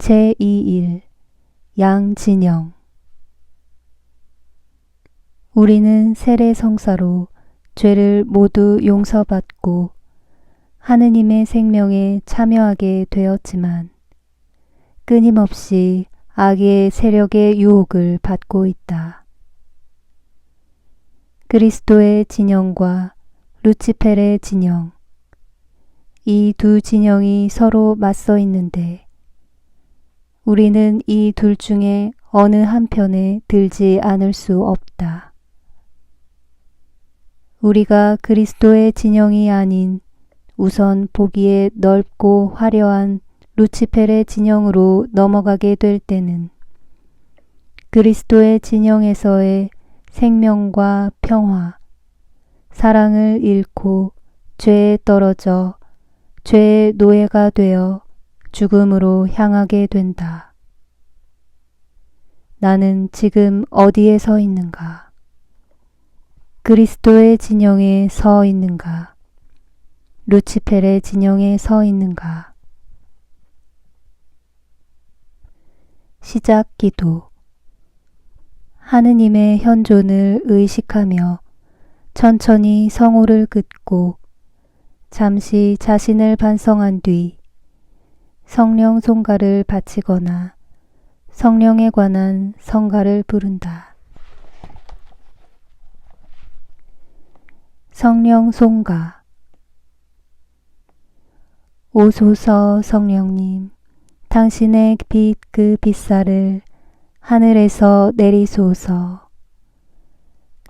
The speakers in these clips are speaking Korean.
제2일 양진영. 우리는 세례 성사로 죄를 모두 용서받고 하느님의 생명에 참여하게 되었지만 끊임없이 악의 세력의 유혹을 받고 있다. 그리스도의 진영과 루치펠의 진영, 이 두 진영이 서로 맞서 있는데 우리는 이 둘 중에 어느 한편에 들지 않을 수 없다. 우리가 그리스도의 진영이 아닌 우선 보기에 넓고 화려한 루치펠의 진영으로 넘어가게 될 때는 그리스도의 진영에서의 생명과 평화, 사랑을 잃고 죄에 떨어져 죄의 노예가 되어 죽음으로 향하게 된다. 나는 지금 어디에 서 있는가? 그리스도의 진영에 서 있는가? 루치펠의 진영에 서 있는가? 시작 기도. 하느님의 현존을 의식하며 천천히 성호를 긋고 잠시 자신을 반성한 뒤 성령 송가를 바치거나 성령에 관한 성가를 부른다. 성령 송가. 오소서 성령님, 당신의 빛 그 빛살을 하늘에서 내리소서.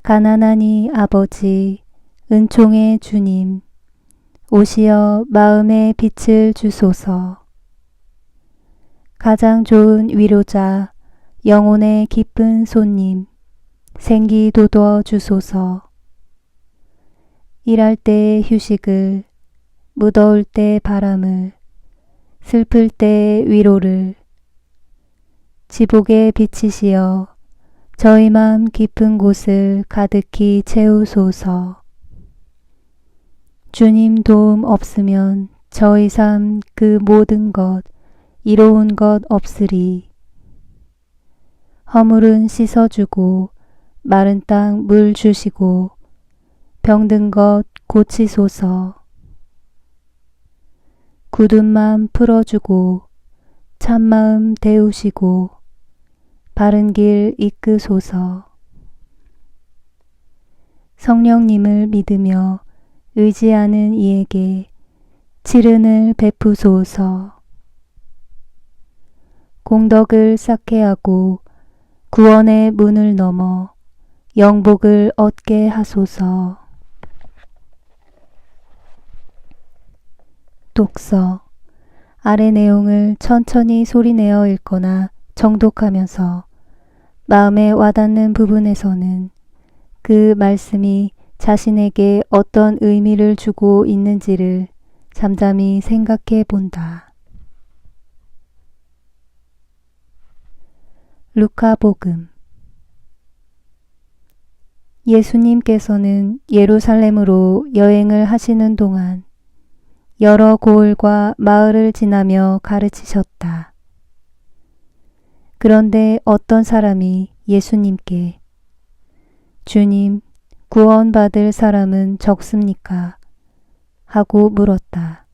가난하니 아버지, 은총의 주님, 오시어 마음의 빛을 주소서. 가장 좋은 위로자, 영혼의 기쁜 손님, 생기 돋워 주소서. 일할 때 휴식을, 무더울 때 바람을, 슬플 때 위로를, 지복의 빛이시여 저희 마음 깊은 곳을 가득히 채우소서. 주님 도움 없으면 저희 삶 그 모든 것 이로운 것 없으리. 허물은 씻어주고 마른 땅 물 주시고 병든 것 고치소서. 굳은 마음 풀어주고 참마음 데우시고 바른 길 이끄소서. 성령님을 믿으며 의지하는 이에게 지른을 베푸소서. 공덕을 쌓게 하고 구원의 문을 넘어 영복을 얻게 하소서. 독서. 아래 내용을 천천히 소리내어 읽거나 정독하면서 마음에 와닿는 부분에서는 그 말씀이 자신에게 어떤 의미를 주고 있는지를 잠잠히 생각해 본다. 루카복음. 예수님께서는 예루살렘으로 여행을 하시는 동안 여러 고을과 마을을 지나며 가르치셨다. 그런데 어떤 사람이 예수님께 주님, 구원받을 사람은 적습니까? 하고 물었다.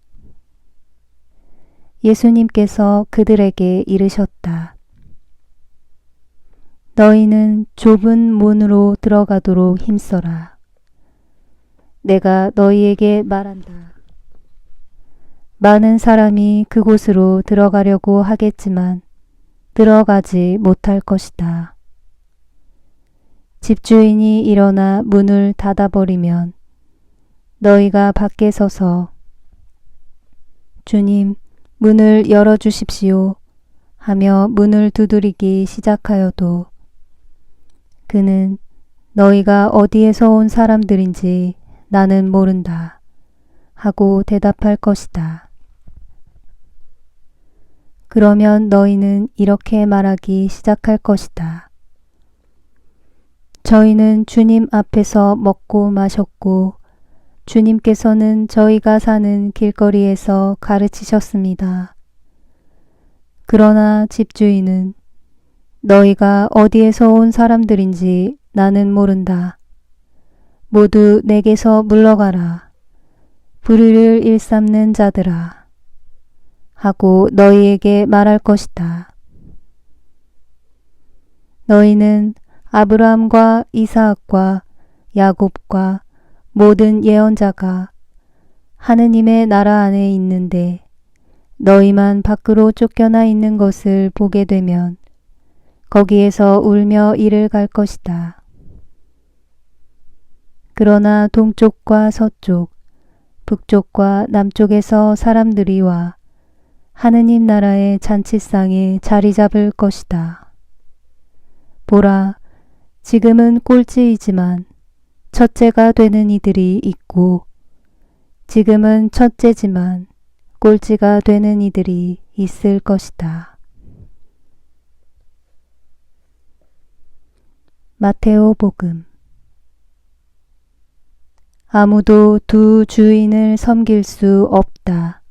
예수님께서 그들에게 이르셨다. 너희는 좁은 문으로 들어가도록 힘써라. 내가 너희에게 말한다. 많은 사람이 그곳으로 들어가려고 하겠지만 들어가지 못할 것이다. 집주인이 일어나 문을 닫아버리면 너희가 밖에 서서 주님, 문을 열어주십시오 하며 문을 두드리기 시작하여도 그는 너희가 어디에서 온 사람들인지 나는 모른다 하고 대답할 것이다. 그러면 너희는 이렇게 말하기 시작할 것이다. 저희는 주님 앞에서 먹고 마셨고 주님께서는 저희가 사는 길거리에서 가르치셨습니다. 그러나 집주인은 너희가 어디에서 온 사람들인지 나는 모른다. 모두 내게서 물러가라. 불의를 일삼는 자들아. 하고 너희에게 말할 것이다. 너희는 아브라함과 이삭과 야곱과 모든 예언자가 하느님의 나라 안에 있는데 너희만 밖으로 쫓겨나 있는 것을 보게 되면 거기에서 울며 이를 갈 것이다. 그러나 동쪽과 서쪽, 북쪽과 남쪽에서 사람들이 와 하느님 나라의 잔치상에 자리 잡을 것이다. 보라, 지금은 꼴찌이지만 첫째가 되는 이들이 있고 지금은 첫째지만 꼴찌가 되는 이들이 있을 것이다. 마테오 복음. 아무도 두 주인을 섬길 수 없다.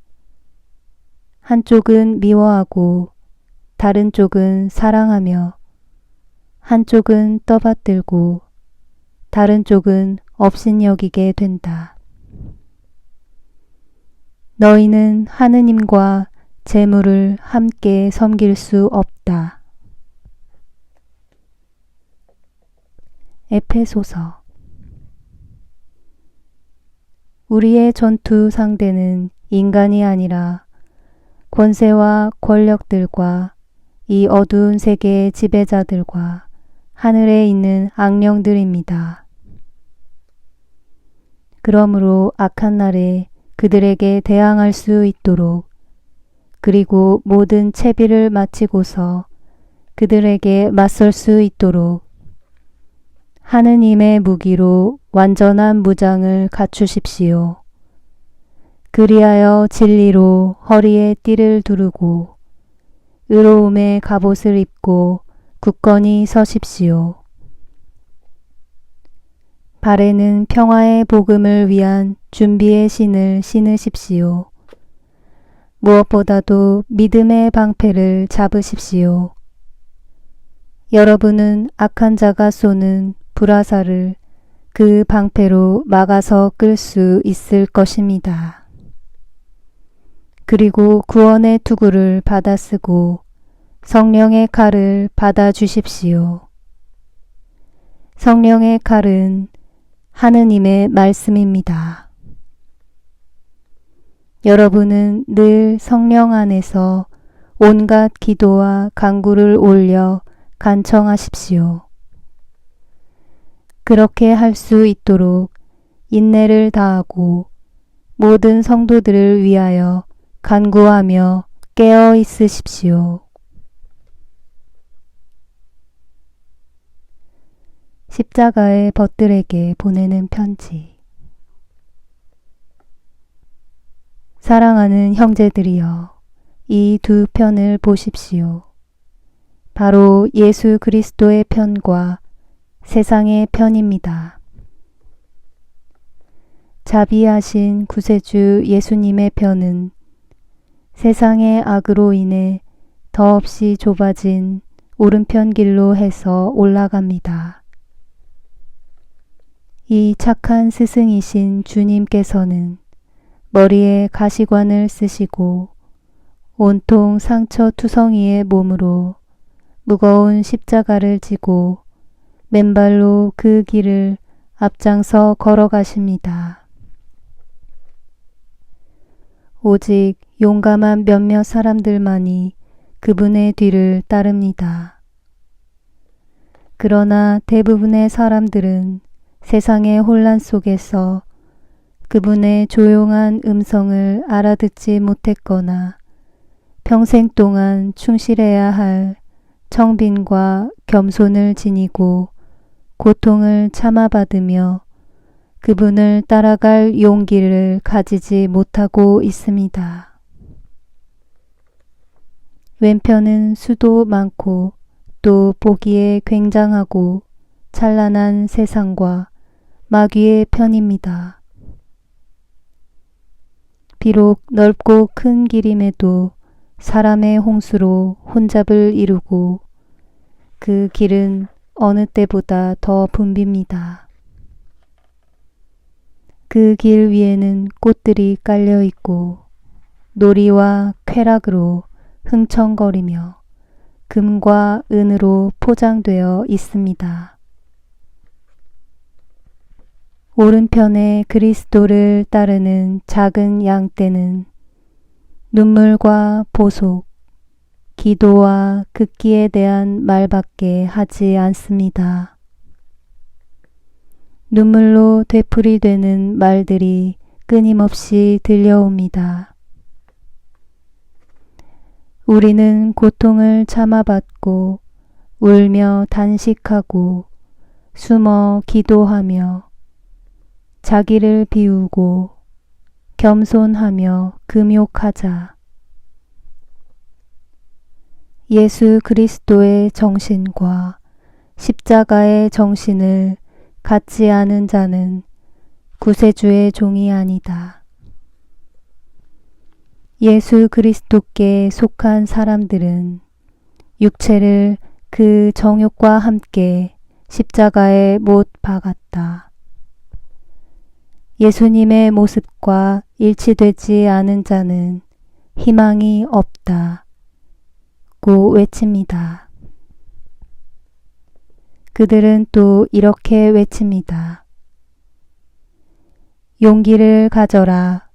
한쪽은 미워하고 다른 쪽은 사랑하며 한쪽은 떠받들고 다른 쪽은 업신여기게 된다. 너희는 하느님과 재물을 함께 섬길 수 없다. 에페소서. 우리의 전투 상대는 인간이 아니라 권세와 권력들과 이 어두운 세계의 지배자들과 하늘에 있는 악령들입니다. 그러므로 악한 날에 그들에게 대항할 수 있도록 그리고 모든 채비를 마치고서 그들에게 맞설 수 있도록 하느님의 무기로 완전한 무장을 갖추십시오. 그리하여 진리로 허리에 띠를 두르고 의로움의 갑옷을 입고 굳건히 서십시오. 발에는 평화의 복음을 위한 준비의 신을 신으십시오. 무엇보다도 믿음의 방패를 잡으십시오. 여러분은 악한 자가 쏘는 불화살을 그 방패로 막아서 끌 수 있을 것입니다. 그리고 구원의 투구를 받아 쓰고 성령의 칼을 받아 주십시오. 성령의 칼은 하느님의 말씀입니다. 여러분은 늘 성령 안에서 온갖 기도와 간구를 올려 간청하십시오. 그렇게 할 수 있도록 인내를 다하고 모든 성도들을 위하여 간구하며 깨어 있으십시오. 십자가의 벗들에게 보내는 편지. 사랑하는 형제들이여, 이 두 편을 보십시오. 바로 예수 그리스도의 편과 세상의 편입니다. 자비하신 구세주 예수님의 편은 세상의 악으로 인해 더없이 좁아진 오른편 길로 해서 올라갑니다. 이 착한 스승이신 주님께서는 머리에 가시관을 쓰시고 온통 상처 투성이의 몸으로 무거운 십자가를 지고 맨발로 그 길을 앞장서 걸어가십니다. 오직 용감한 몇몇 사람들만이 그분의 뒤를 따릅니다. 그러나 대부분의 사람들은 세상의 혼란 속에서 그분의 조용한 음성을 알아듣지 못했거나 평생 동안 충실해야 할 청빈과 겸손을 지니고 고통을 참아받으며 그분을 따라갈 용기를 가지지 못하고 있습니다. 왼편은 수도 많고 또 보기에 굉장하고 찬란한 세상과 마귀의 편입니다. 비록 넓고 큰 길임에도 사람의 홍수로 혼잡을 이루고 그 길은 어느 때보다 더 붐빕니다. 그 길 위에는 꽃들이 깔려 있고 놀이와 쾌락으로 흥청거리며 금과 은으로 포장되어 있습니다. 오른편에 그리스도를 따르는 작은 양떼는 눈물과 보속, 기도와 극기에 대한 말밖에 하지 않습니다. 눈물로 되풀이되는 말들이 끊임없이 들려옵니다. 우리는 고통을 참아받고 울며 단식하고 숨어 기도하며 자기를 비우고 겸손하며 금욕하자. 예수 그리스도의 정신과 십자가의 정신을 갖지 않은 자는 구세주의 종이 아니다. 예수 그리스도께 속한 사람들은 육체를 그 정욕과 함께 십자가에 못 박았다. 예수님의 모습과 일치되지 않은 자는 희망이 없다. 고 외칩니다. 그들은 또 이렇게 외칩니다. 용기를 가져라.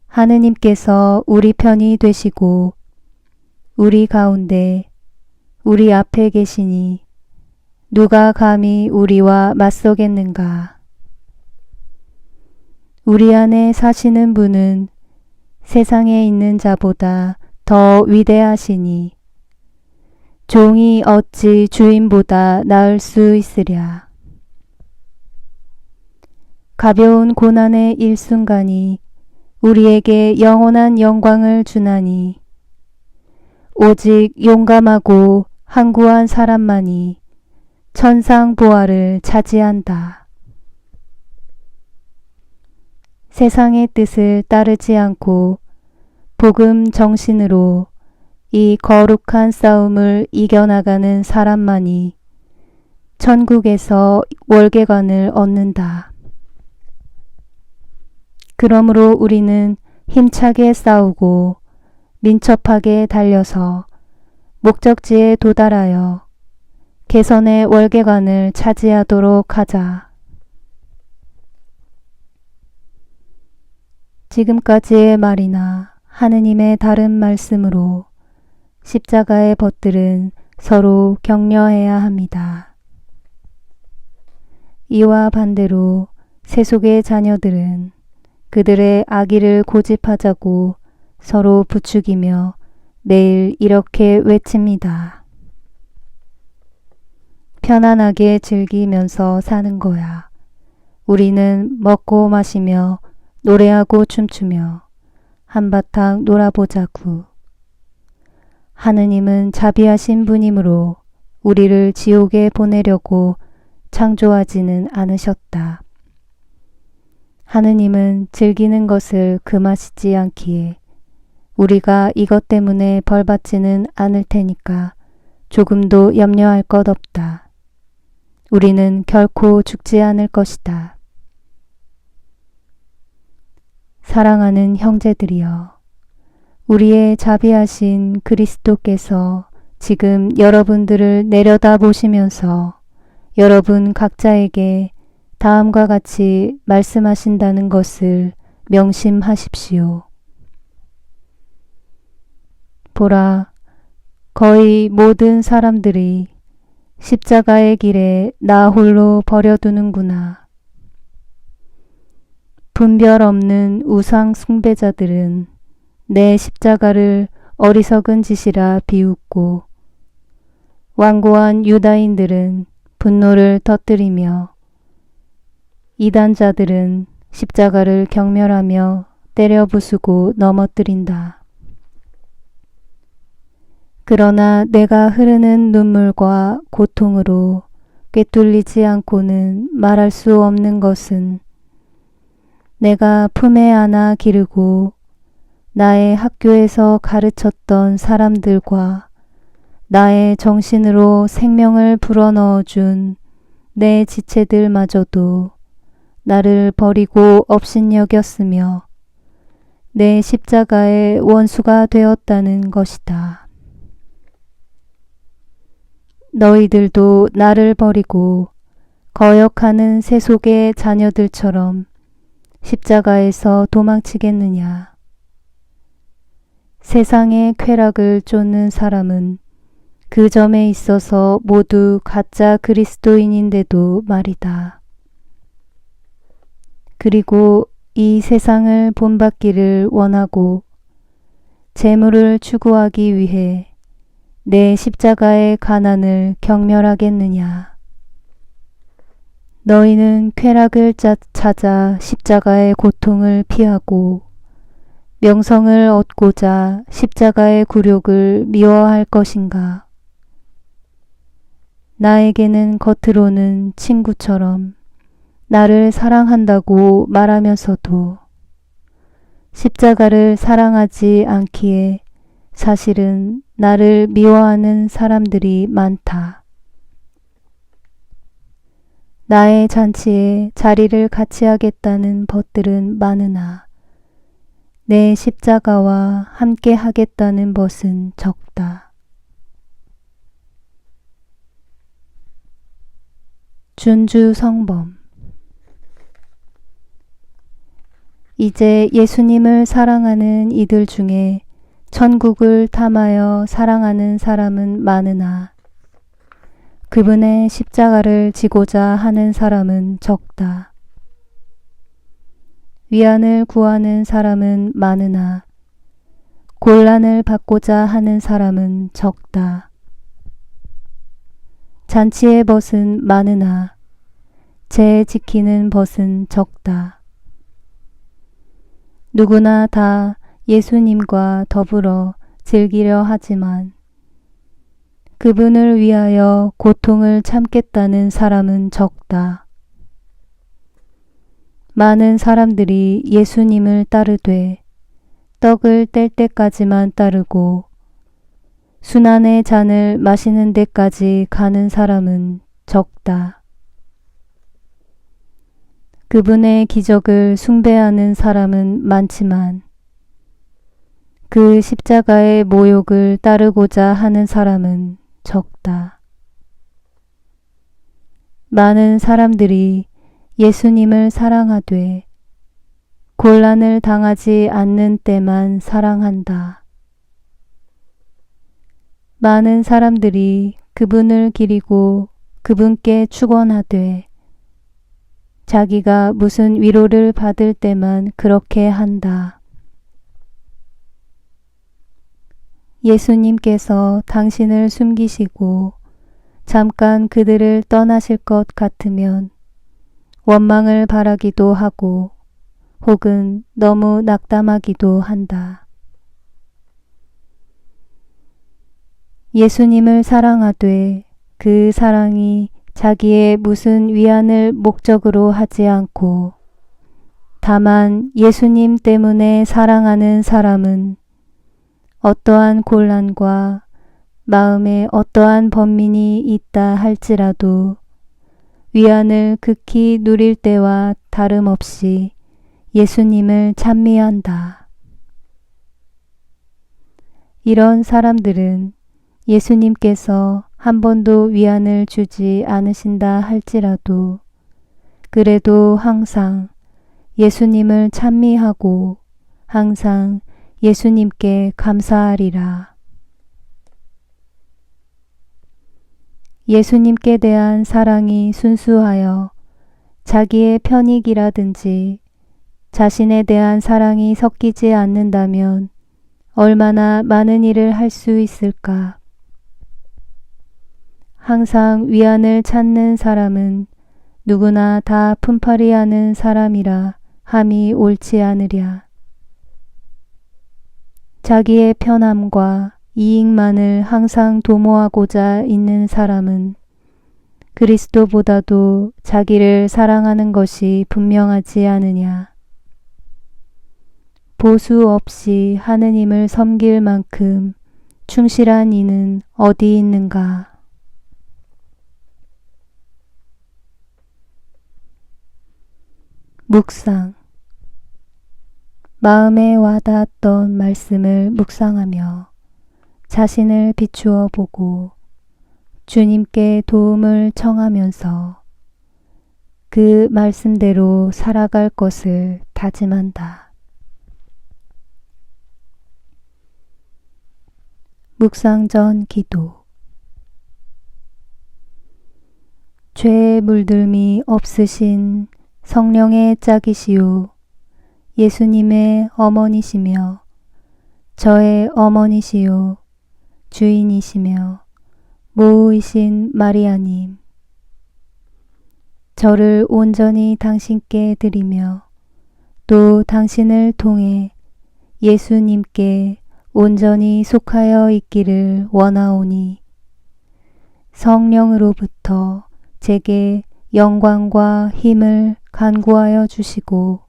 하느님께서 우리 편이 되시고 우리 가운데 우리 앞에 계시니 누가 감히 우리와 맞서겠는가. 우리 안에 사시는 분은 세상에 있는 자보다 더 위대하시니 종이 어찌 주인보다 나을 수 있으랴. 가벼운 고난의 일순간이 우리에게 영원한 영광을 주나니 오직 용감하고 항구한 사람만이 천상 보화를 차지한다. 세상의 뜻을 따르지 않고 복음 정신으로 이 거룩한 싸움을 이겨나가는 사람만이 천국에서 월계관을 얻는다. 그러므로 우리는 힘차게 싸우고 민첩하게 달려서 목적지에 도달하여 개선의 월계관을 차지하도록 하자. 지금까지의 말이나 하느님의 다른 말씀으로 십자가의 벗들은 서로 격려해야 합니다. 이와 반대로 세속의 자녀들은 그들의 악의를 고집하자고 서로 부추기며 매일 이렇게 외칩니다. 편안하게 즐기면서 사는 거야. 우리는 먹고 마시며 노래하고 춤추며 한바탕 놀아보자구. 하느님은 자비하신 분이므로 우리를 지옥에 보내려고 창조하지는 않으셨다. 하느님은 즐기는 것을 금하시지 않기에 우리가 이것 때문에 벌받지는 않을 테니까 조금도 염려할 것 없다. 우리는 결코 죽지 않을 것이다. 사랑하는 형제들이여, 우리의 자비하신 그리스도께서 지금 여러분들을 내려다 보시면서 여러분 각자에게 다음과 같이 말씀하신다는 것을 명심하십시오. 보라, 거의 모든 사람들이 십자가의 길에 나 홀로 버려두는구나. 분별 없는 우상 숭배자들은 내 십자가를 어리석은 짓이라 비웃고 완고한 유다인들은 분노를 터뜨리며 이단자들은 십자가를 경멸하며 때려 부수고 넘어뜨린다. 그러나 내가 흐르는 눈물과 고통으로 꿰뚫리지 않고는 말할 수 없는 것은 내가 품에 안아 기르고 나의 학교에서 가르쳤던 사람들과 나의 정신으로 생명을 불어넣어준 내 지체들마저도 나를 버리고 업신여겼으며 내 십자가의 원수가 되었다는 것이다. 너희들도 나를 버리고 거역하는 세속의 자녀들처럼 십자가에서 도망치겠느냐. 세상의 쾌락을 쫓는 사람은 그 점에 있어서 모두 가짜 그리스도인인데도 말이다. 그리고 이 세상을 본받기를 원하고 재물을 추구하기 위해 내 십자가의 가난을 경멸하겠느냐. 너희는 쾌락을 찾아 십자가의 고통을 피하고 명성을 얻고자 십자가의 굴욕을 미워할 것인가. 나에게는 겉으로는 친구처럼 나를 사랑한다고 말하면서도 십자가를 사랑하지 않기에 사실은 나를 미워하는 사람들이 많다. 나의 잔치에 자리를 같이 하겠다는 벗들은 많으나 내 십자가와 함께 하겠다는 벗은 적다. 준주 성범. 이제 예수님을 사랑하는 이들 중에 천국을 탐하여 사랑하는 사람은 많으나 그분의 십자가를 지고자 하는 사람은 적다. 위안을 구하는 사람은 많으나 곤란을 받고자 하는 사람은 적다. 잔치의 벗은 많으나 제 지키는 벗은 적다. 누구나 다 예수님과 더불어 즐기려 하지만 그분을 위하여 고통을 참겠다는 사람은 적다. 많은 사람들이 예수님을 따르되 떡을 뗄 때까지만 따르고 순환의 잔을 마시는 데까지 가는 사람은 적다. 그분의 기적을 숭배하는 사람은 많지만 그 십자가의 모욕을 따르고자 하는 사람은 적다. 많은 사람들이 예수님을 사랑하되 곤란을 당하지 않는 때만 사랑한다. 많은 사람들이 그분을 기리고 그분께 축원하되 자기가 무슨 위로를 받을 때만 그렇게 한다. 예수님께서 당신을 숨기시고 잠깐 그들을 떠나실 것 같으면 원망을 바라기도 하고 혹은 너무 낙담하기도 한다. 예수님을 사랑하되 그 사랑이 자기의 무슨 위안을 목적으로 하지 않고 다만 예수님 때문에 사랑하는 사람은 어떠한 곤란과 마음에 어떠한 번민이 있다 할지라도 위안을 극히 누릴 때와 다름없이 예수님을 찬미한다. 이런 사람들은 예수님께서 한 번도 위안을 주지 않으신다 할지라도 그래도 항상 예수님을 찬미하고 항상 예수님께 감사하리라. 예수님께 대한 사랑이 순수하여 자기의 편익이라든지 자신에 대한 사랑이 섞이지 않는다면 얼마나 많은 일을 할 수 있을까? 항상 위안을 찾는 사람은 누구나 다 품팔이하는 사람이라 함이 옳지 않으랴. 자기의 편함과 이익만을 항상 도모하고자 있는 사람은 그리스도보다도 자기를 사랑하는 것이 분명하지 않으냐. 보수 없이 하느님을 섬길 만큼 충실한 이는 어디 있는가? 묵상. 마음에 와닿았던 말씀을 묵상하며 자신을 비추어 보고 주님께 도움을 청하면서 그 말씀대로 살아갈 것을 다짐한다. 묵상 전 기도. 죄에 물들미 없으신 성령의 짝이시오 예수님의 어머니시며 저의 어머니시요 주인이시며 모우이신 마리아님, 저를 온전히 당신께 드리며 또 당신을 통해 예수님께 온전히 속하여 있기를 원하오니 성령으로부터 제게 영광과 힘을 간구하여 주시고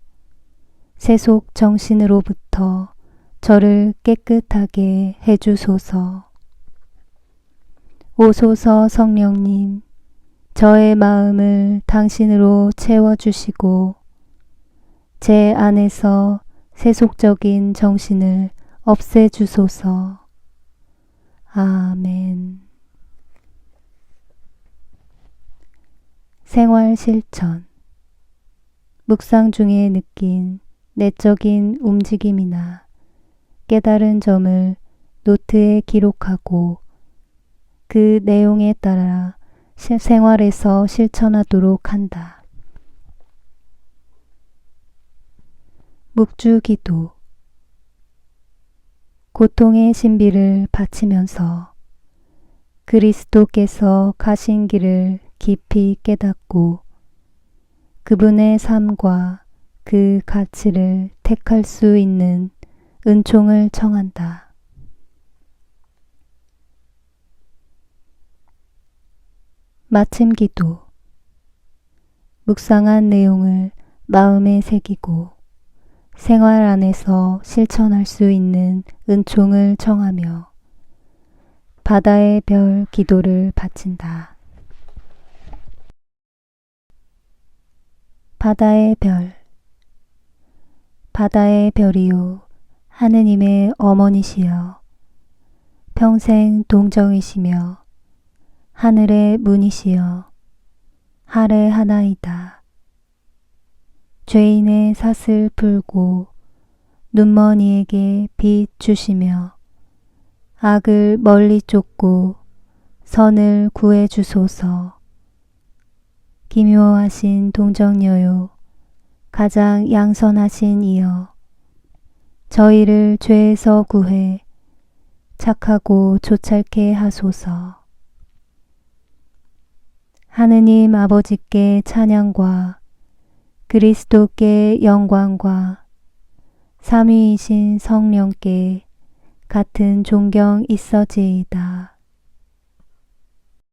세속 정신으로부터 저를 깨끗하게 해주소서. 오소서 성령님, 저의 마음을 당신으로 채워주시고 제 안에서 세속적인 정신을 없애주소서. 아멘. 생활 실천. 묵상 중에 느낀 내적인 움직임이나 깨달은 점을 노트에 기록하고 그 내용에 따라 생활에서 실천하도록 한다. 묵주기도. 고통의 신비를 바치면서 그리스도께서 가신 길을 깊이 깨닫고 그분의 삶과 그 가치를 택할 수 있는 은총을 청한다. 마침 기도. 묵상한 내용을 마음에 새기고 생활 안에서 실천할 수 있는 은총을 청하며 바다의 별 기도를 바친다. 바다의 별. 바다의 별이요 하느님의 어머니시여 평생 동정이시며 하늘의 문이시여 할애 하나이다. 죄인의 삿을 풀고 눈먼이에게 빛 주시며 악을 멀리 쫓고 선을 구해 주소서. 기묘하신 동정녀요 가장 양선하신 이여 저희를 죄에서 구해 착하고 조찰케 하소서. 하느님 아버지께 찬양과 그리스도께 영광과 삼위이신 성령께 같은 존경 있어지이다.